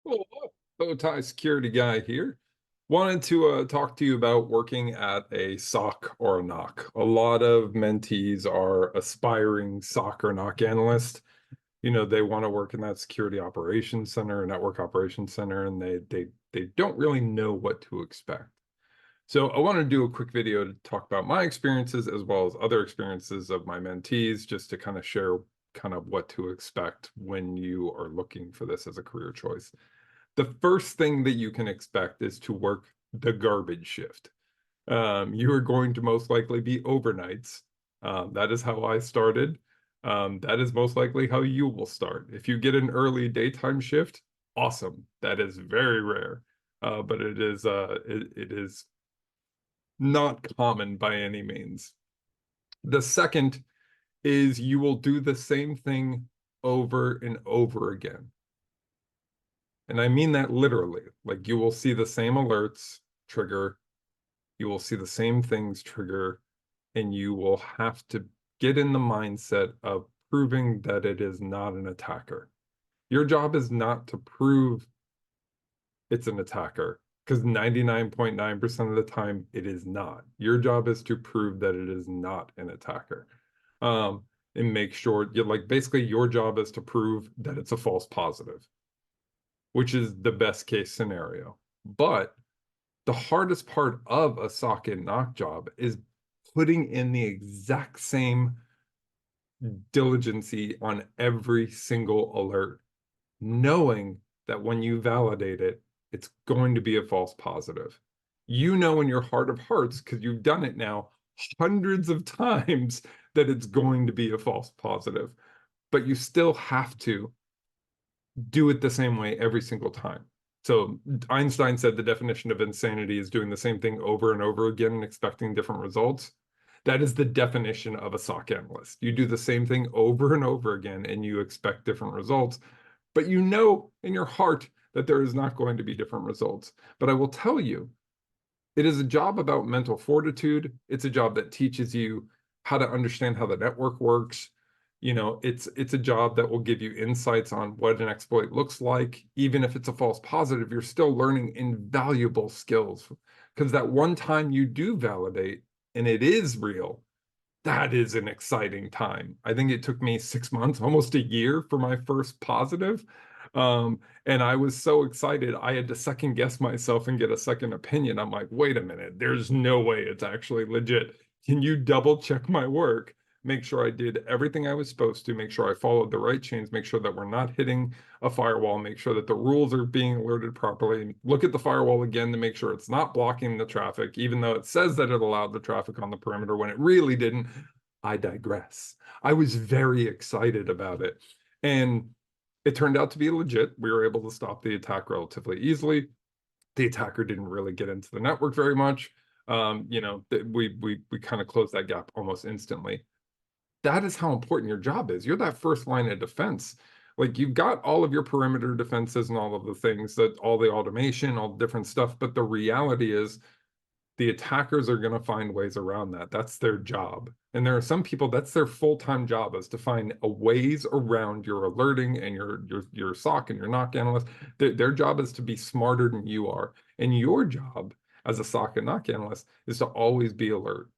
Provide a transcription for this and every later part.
Hello, BowTieSecurityGuy here. Wanted to talk to you about working at a SOC or a NOC. A lot of mentees are aspiring SOC or NOC analysts. You know, they want to work in that security operations center, network operations center, and they don't really know what to expect. So I want to do a quick video to talk about my experiences as well as other experiences of my mentees, just to kind of share kind of what to expect when you are looking for this as a career choice. The first thing that you can expect is to work the garbage shift. You are going to most likely be overnights. That is how I started. That is most likely how you will start. If you get an early daytime shift, awesome. That is very rare, but it is not common by any means. The second is you will do the same thing over and over again. And I mean that literally. Like you will see the same alerts trigger, you will see the same things trigger, and you will have to get in the mindset of proving that it is not an attacker. Your job is not to prove it's an attacker, because 99.9% of the time it is not. Your job is to prove that it is not an attacker. And make sure you like basically your job is to prove that it's a false positive, which is the best case scenario. But the hardest part of a sock and knock job is putting in the exact same diligency on every single alert, knowing that when you validate it, it's going to be a false positive. You know in your heart of hearts, because you've done it now hundreds of times, that it's going to be a false positive, but you still have to do it the same way every single time. So Einstein said the definition of insanity is doing the same thing over and over again and expecting different results. That is the definition of a SOC analyst. You do the same thing over and over again and you expect different results, but you know in your heart that there is not going to be different results. But I will tell you, it is a job about mental fortitude. It's a job that teaches you how to understand how the network works. You know, it's a job that will give you insights on what an exploit looks like. Even if it's a false positive, you're still learning invaluable skills, because that one time you do validate and it is real, that is an exciting time. I think it took me 6 months, almost a year for my first positive. And I was so excited, I had to second guess myself and get a second opinion. I'm like, wait a minute, there's no way it's actually legit. Can you double check my work? Make sure I did everything I was supposed to, make sure I followed the right chains, make sure that we're not hitting a firewall, make sure that the rules are being alerted properly. Look at the firewall again to make sure it's not blocking the traffic, even though it says that it allowed the traffic on the perimeter when it really didn't. I digress. I was very excited about it. And it turned out to be legit. We were able to stop the attack relatively easily. The attacker didn't really get into the network very much. You know, we kind of closed that gap almost instantly. That is how important your job is. You're that first line of defense. Like you've got all of your perimeter defenses and all of the things, that all the automation, all the different stuff, but the reality is the attackers are going to find ways around that. That's their job. And there are some people that's their full-time job, is to find a ways around your alerting and your SOC and your NOC analyst. Their job is to be smarter than you are. And your job as a SOC and NOC analyst is to always be alert,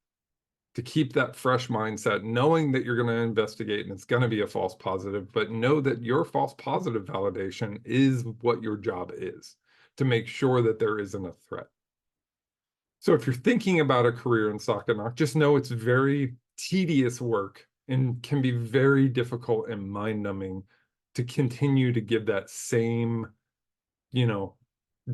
to keep that fresh mindset, knowing that you're going to investigate and it's going to be a false positive, but know that your false positive validation is what your job is, to make sure that there isn't a threat. So if you're thinking about a career in SOC and NOC, just know it's very tedious work and can be very difficult and mind-numbing to continue to give that same, you know,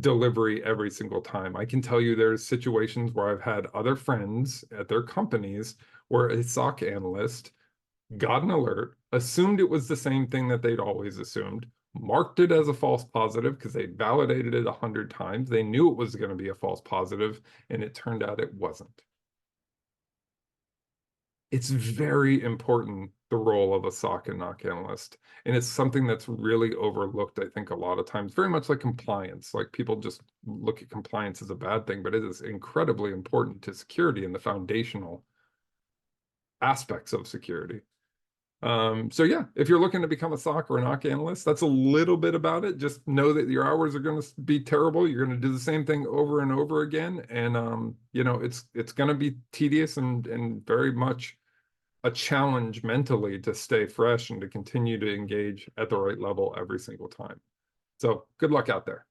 delivery every single time. I can tell you there's situations where I've had other friends at their companies where a SOC analyst got an alert, assumed it was the same thing that they'd always assumed, marked it as a false positive because they validated it 100 times. They knew it was going to be a false positive, and it turned out it wasn't. It's very important, the role of a SOC and NOC analyst. And it's something that's really overlooked, I think, a lot of times, very much like compliance. Like people just look at compliance as a bad thing, but it is incredibly important to security and the foundational aspects of security. So yeah, if you're looking to become a SOC or an NOC analyst, that's a little bit about it. Just know that your hours are going to be terrible. You're going to do the same thing over and over again, and you know, it's going to be tedious and very much a challenge mentally to stay fresh and to continue to engage at the right level every single time. So good luck out there.